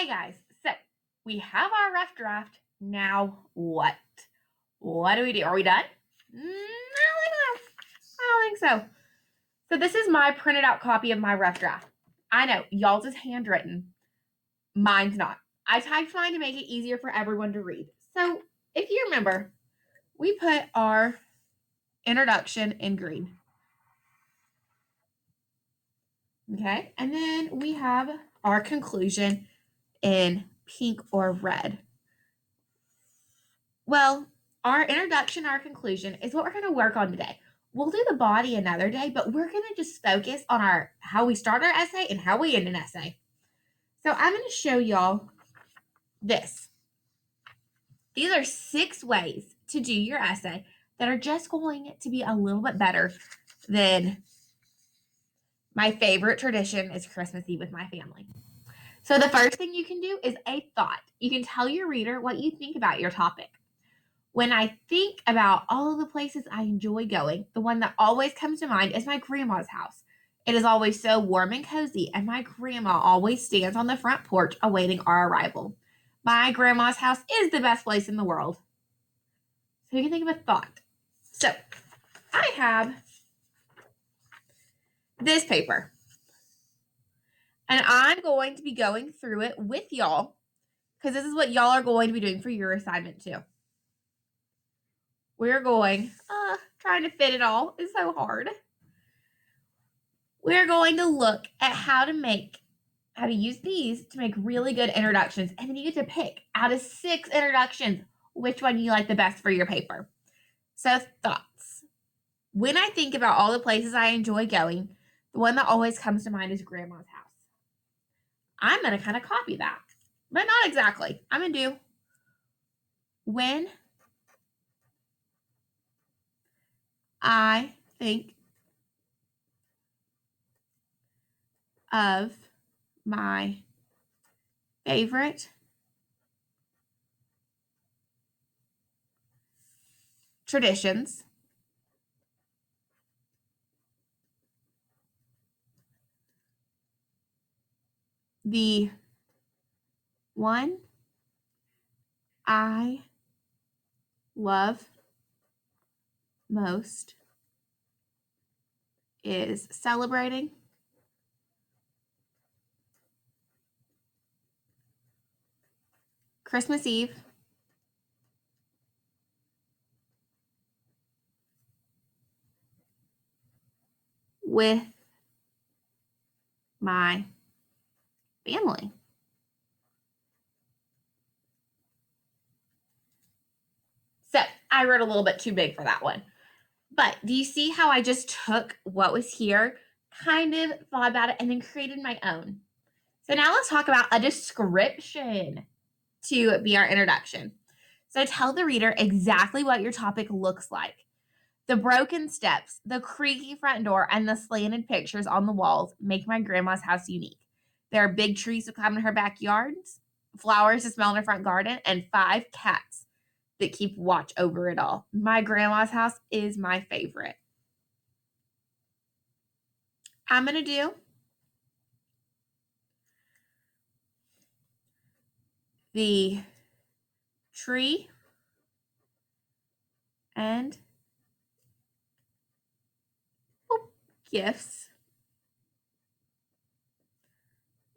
Hey guys, so we have our rough draft. Now what? What do we do? Are we done? I don't think so. So this is my printed out copy of my rough draft. I know, y'all's is handwritten. Mine's not. I typed mine to make it easier for everyone to read. So if you remember, we put our introduction in green. Okay, and then we have our conclusion in pink or red. Well, our introduction, our conclusion is what we're going to work on today. We'll do the body another day, but we're going to just focus on how we start our essay and how we end an essay. So I'm going to show y'all this. These are 6 ways to do your essay that are just going to be a little bit better than my favorite tradition is Christmas Eve with my family. So the first thing you can do is a thought. You can tell your reader what you think about your topic. When I think about all of the places I enjoy going, the one that always comes to mind is my grandma's house. It is always so warm and cozy, and my grandma always stands on the front porch awaiting our arrival. My grandma's house is the best place in the world. So you can think of a thought. So I have this paper, and I'm going to be going through it with y'all because this is what y'all are going to be doing for your assignment too. We're going, trying to fit it all is so hard. We're going to look at how to use these to make really good introductions. And then you get to pick out of 6 introductions, which one you like the best for your paper. So thoughts. When I think about all the places I enjoy going, the one that always comes to mind is grandma's house. I'm going to kind of copy that, but not exactly. I'm going to do when I think of my favorite traditions, the one I love most is celebrating Christmas Eve with my family. So I wrote a little bit too big for that one. But do you see how I just took what was here, kind of thought about it, and then created my own? So now let's talk about a description to be our introduction. So tell the reader exactly what your topic looks like. The broken steps, the creaky front door, and the slanted pictures on the walls make my grandma's house unique. There are big trees to climb in her backyards, flowers to smell in her front garden, and 5 cats that keep watch over it all. My grandma's house is my favorite. I'm going to do the tree and gifts,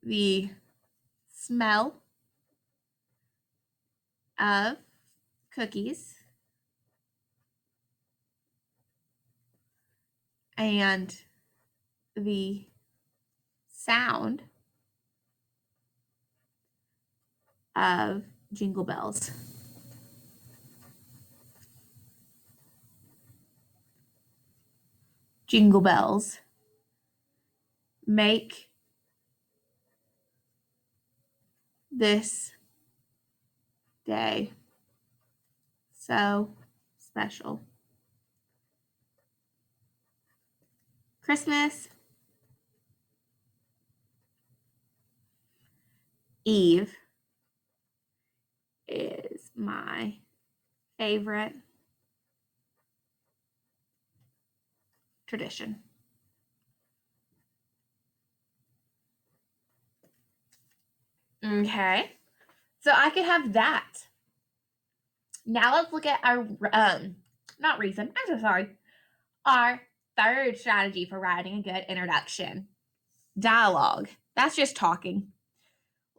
the smell of cookies, and the sound of jingle bells. Jingle bells make this day so special. Christmas Eve is my favorite tradition. Okay. So I could have that. Now let's look at our, not reason, I'm so sorry. Our third strategy for writing a good introduction. Dialogue. That's just talking.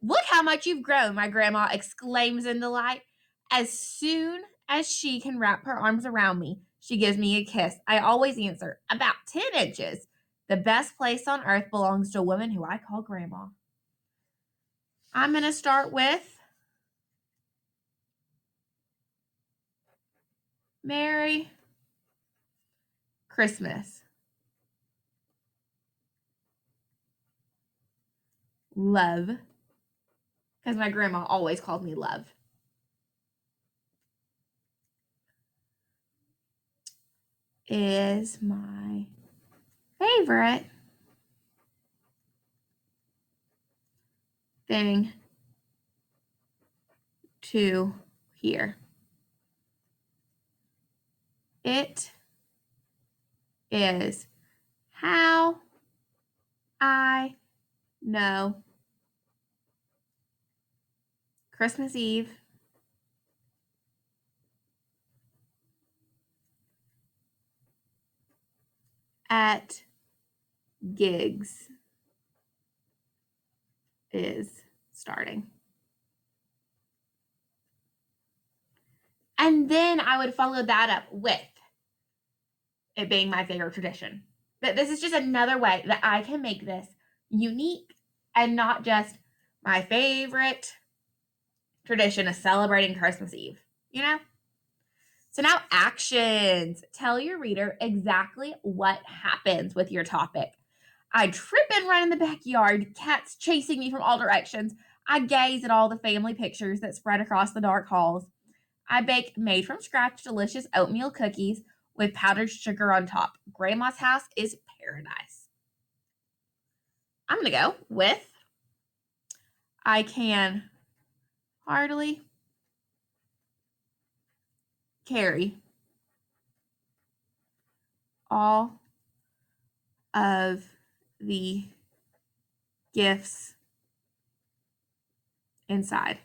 Look how much you've grown, my grandma exclaims in delight. As soon as she can wrap her arms around me, she gives me a kiss. I always answer, about 10 inches. The best place on earth belongs to a woman who I call grandma. I'm going to start with Merry Christmas. Love. Because my grandma always called me Love. Is my favorite thing to hear. It is how I know Christmas Eve at gigs is starting. And then I would follow that up with it being my favorite tradition. But this is just another way that I can make this unique and not just my favorite tradition of celebrating Christmas Eve, you know? So now actions. Tell your reader exactly what happens with your topic. I trip and run in the backyard, cats chasing me from all directions. I gaze at all the family pictures that spread across the dark halls. I bake made from scratch delicious oatmeal cookies with powdered sugar on top. Grandma's house is paradise. I'm going to go with I can hardly carry all of the gifts inside.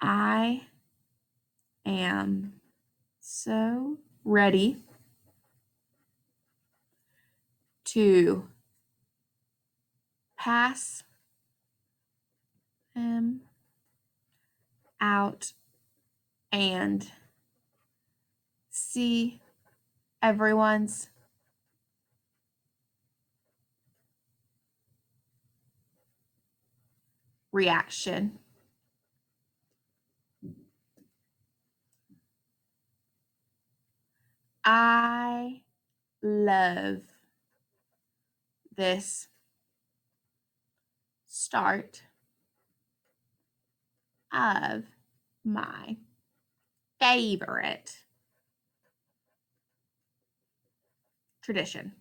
I am so ready to pass them out and see everyone's reaction. I love this start of my favorite tradition.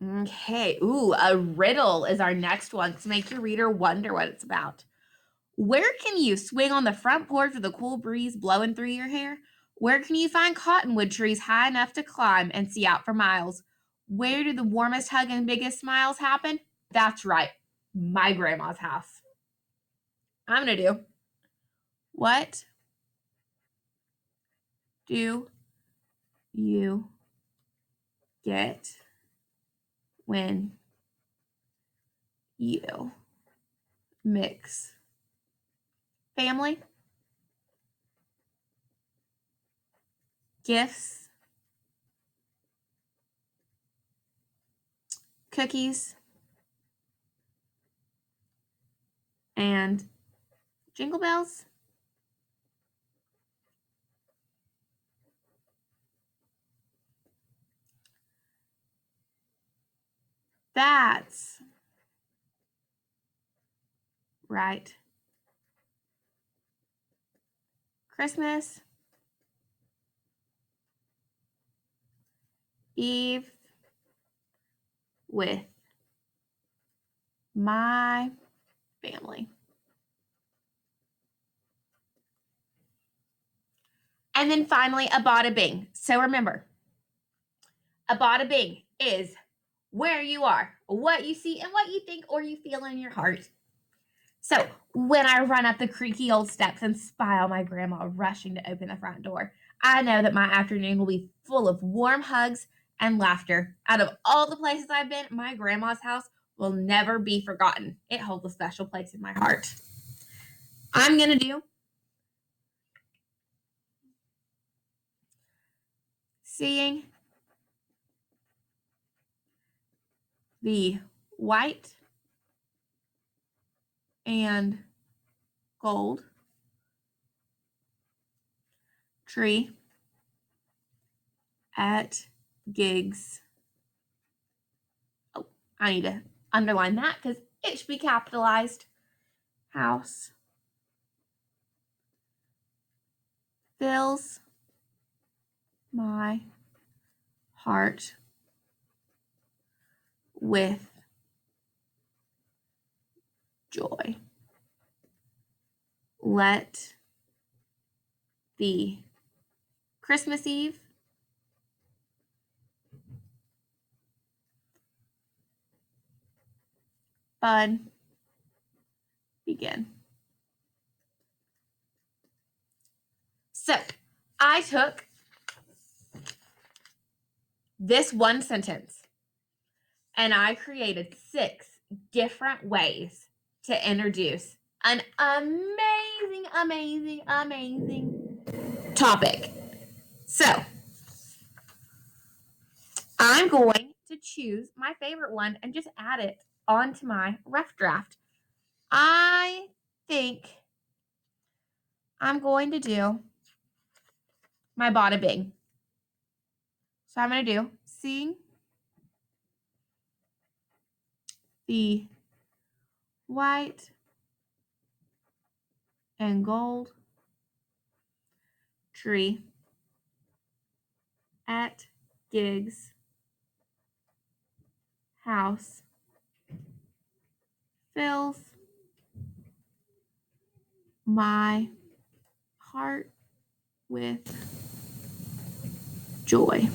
Okay, ooh, a riddle is our next one to make your reader wonder what it's about. Where can you swing on the front porch with a cool breeze blowing through your hair? Where can you find cottonwood trees high enough to climb and see out for miles? Where do the warmest hug and biggest smiles happen? That's right, my grandma's house. I'm going to do, what do you get when you mix family, gifts, cookies, and jingle bells? That's right. Christmas Eve with my family. And then finally, a bada bing. So remember, A bada bing is where you are, what you see, and what you think or you feel in your heart. So when I run up the creaky old steps and spy on my grandma rushing to open the front door, I know that my afternoon will be full of warm hugs and laughter. Out of all the places I've been, my grandma's house will never be forgotten. It holds a special place in my heart. I'm going to do seeing the white and gold tree at Gigg's. Oh, I need to underline that because it should be capitalized. House fills my heart with joy. Let the Christmas Eve fun begin. So I took this one sentence and I created 6 different ways to introduce an amazing topic. So I'm going to choose my favorite one and just add it onto my rough draft. I think I'm going to do my bada bing. So I'm going to do seeing the white and gold tree at Gigg's house fills my heart with joy.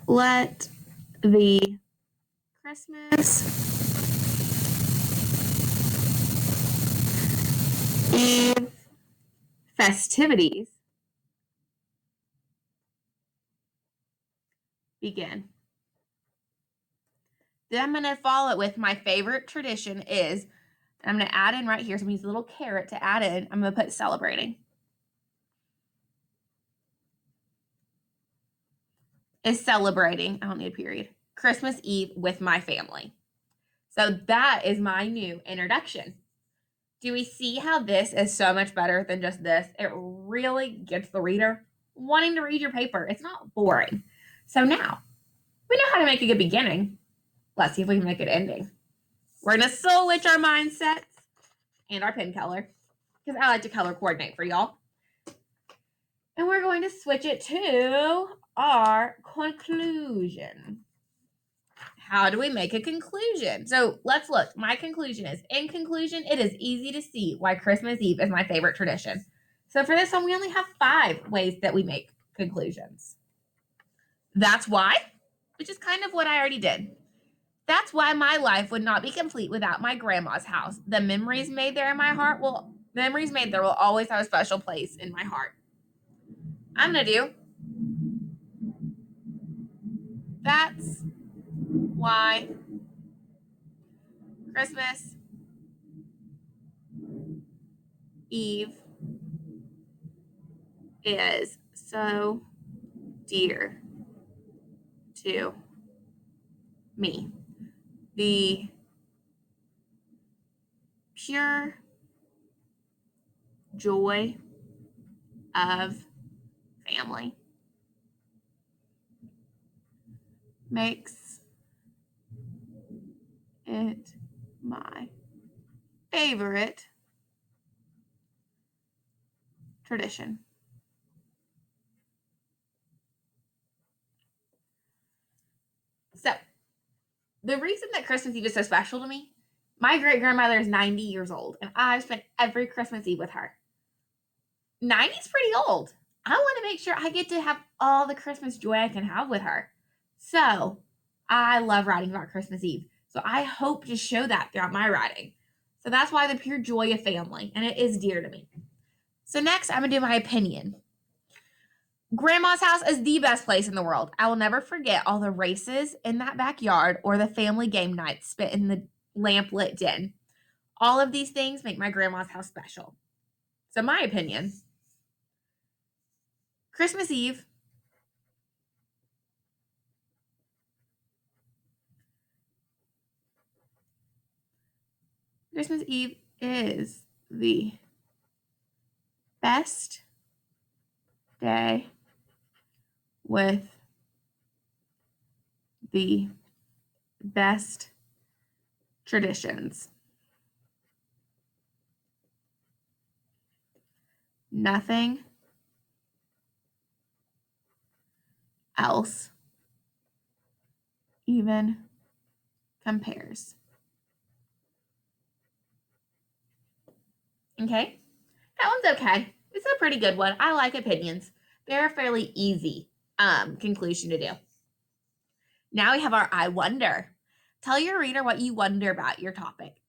Let the Christmas Eve festivities begin. Then I'm going to follow it with my favorite tradition is, and I'm going to add in right here, so I'm going to use a little caret to add in. I'm going to put celebrating. Is celebrating, I don't need a period, Christmas Eve with my family. So that is my new introduction. Do we see how this is so much better than just this? It really gets the reader wanting to read your paper. It's not boring. So now, we know how to make a good beginning. Let's see if we can make an ending. We're going to switch our mindsets and our pen color, because I like to color coordinate for y'all. And we're going to switch it to our conclusion. How do we make a conclusion? So let's look. My conclusion is, in conclusion, it is easy to see why Christmas Eve is my favorite tradition. So for this one, we only have 5 ways that we make conclusions. That's why, which is kind of what I already did. That's why my life would not be complete without my grandma's house. The memories made there in my heart will always have a special place in my heart. I'm going to do, that's why Christmas Eve is so dear to me. The pure joy of family makes it my favorite tradition. So, the reason that Christmas Eve is so special to me, my great grandmother is 90 years old, and I've spent every Christmas Eve with her. 90 is pretty old. I want to make sure I get to have all the Christmas joy I can have with her. So I love writing about Christmas Eve. So I hope to show that throughout my writing. So that's why the pure joy of family, and it is dear to me. So next, I'm going to do my opinion. Grandma's house is the best place in the world. I will never forget all the races in that backyard or the family game nights spent in the lamp-lit den. All of these things make my grandma's house special. So my opinion, Christmas Eve is the best day with the best traditions. Nothing else even compares. Okay? That one's okay. It's a pretty good one. I like opinions. They're a fairly easy conclusion to do. Now we have our I wonder. Tell your reader what you wonder about your topic.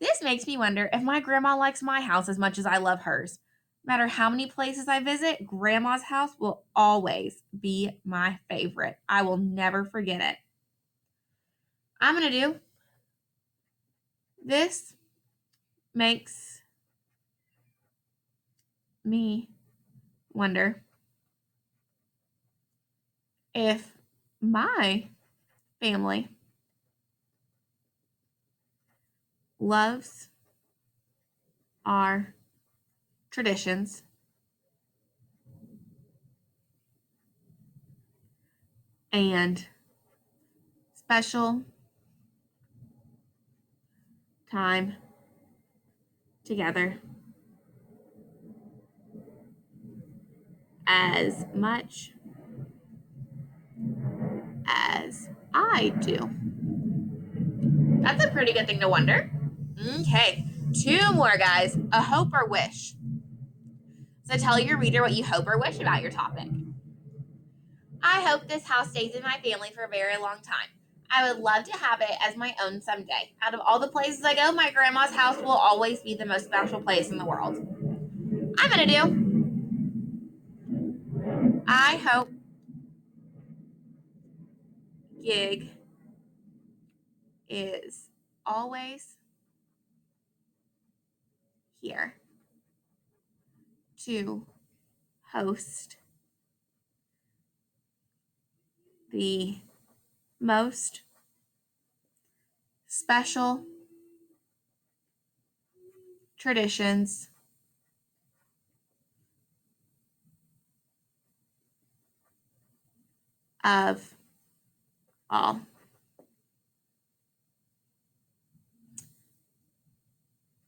This makes me wonder if my grandma likes my house as much as I love hers. No matter how many places I visit, grandma's house will always be my favorite. I will never forget it. I'm going to do this makes me wonder if my family loves our traditions and special time together as much as I do. That's a pretty good thing to wonder. Okay, two more, guys. A hope or wish. So tell your reader what you hope or wish about your topic. I hope this house stays in my family for a very long time. I would love to have it as my own someday. Out of all the places I go, my grandma's house will always be the most special place in the world. I'm going to do, I hope Gig is always here to host the most special traditions of all.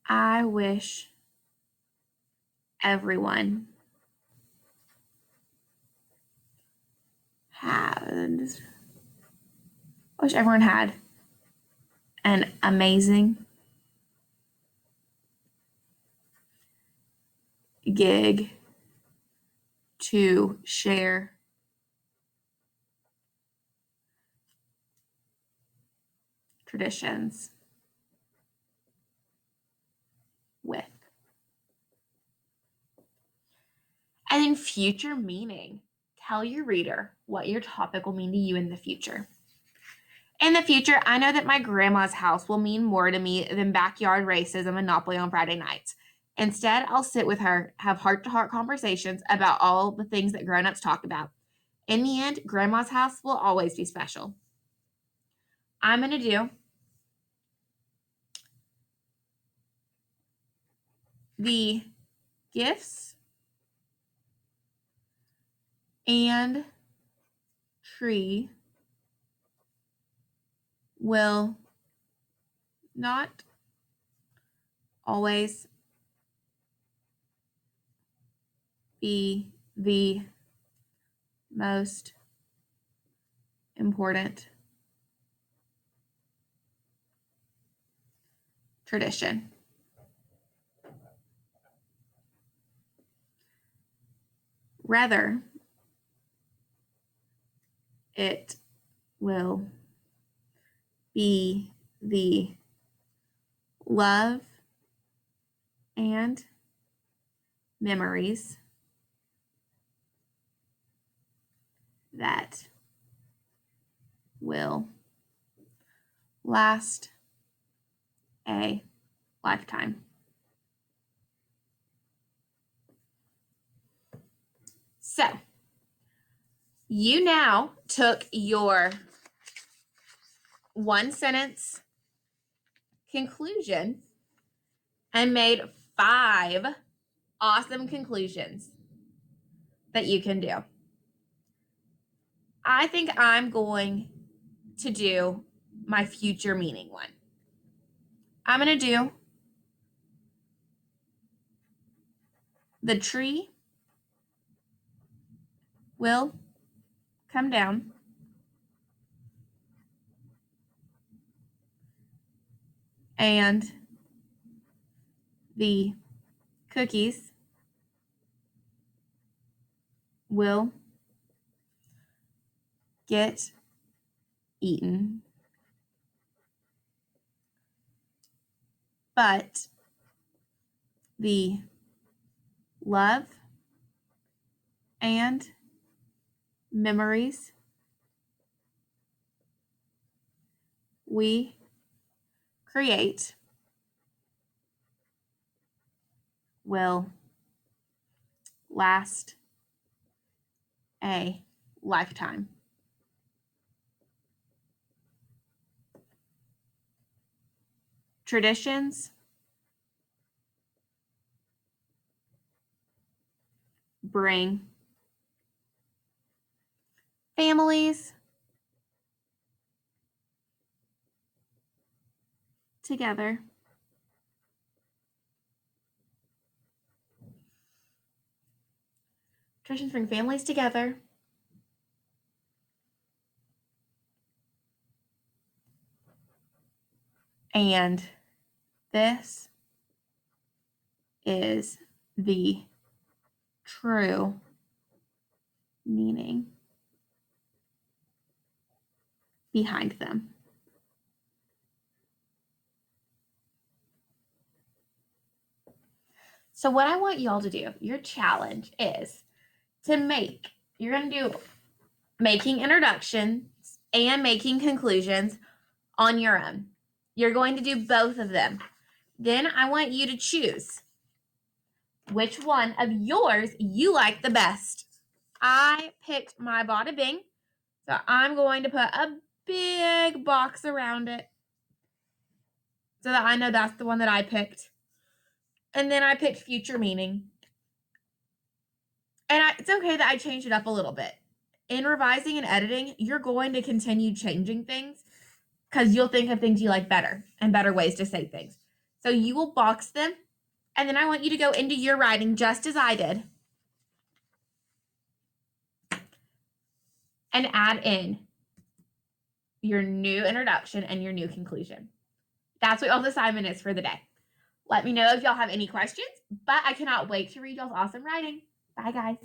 I wish everyone had an amazing gig to share traditions with. And in future meaning, tell your reader what your topic will mean to you in the future. In the future, I know that my grandma's house will mean more to me than backyard races and Monopoly on Friday nights. Instead, I'll sit with her, have heart-to-heart conversations about all the things that grown-ups talk about. In the end, grandma's house will always be special. I'm going to do the gifts and tree will not always be the most important tradition. Rather, it will be the love and memories that will last a lifetime. So, you now took your one sentence conclusion and made 5 awesome conclusions that you can do. I think I'm going to do my future meaning one. I'm going to do the tree will come down and the cookies will get eaten, but the love and memories we create will last a lifetime. Traditions bring families together. Traditions bring families together. And this is the true meaning behind them. So what I want y'all to do, your challenge is to you're going to do making introductions and making conclusions on your own. You're going to do both of them. Then I want you to choose which one of yours you like the best. I picked my Bada Bing, so I'm going to put a big box around it so that I know that's the one that I picked. And then I picked future meaning. And it's okay that I changed it up a little bit. In revising and editing, you're going to continue changing things because you'll think of things you like better and better ways to say things. So you will box them, and then I want you to go into your writing just as I did and add in your new introduction and your new conclusion. That's what y'all's assignment is for the day. Let me know if y'all have any questions, but I cannot wait to read y'all's awesome writing. Bye, guys.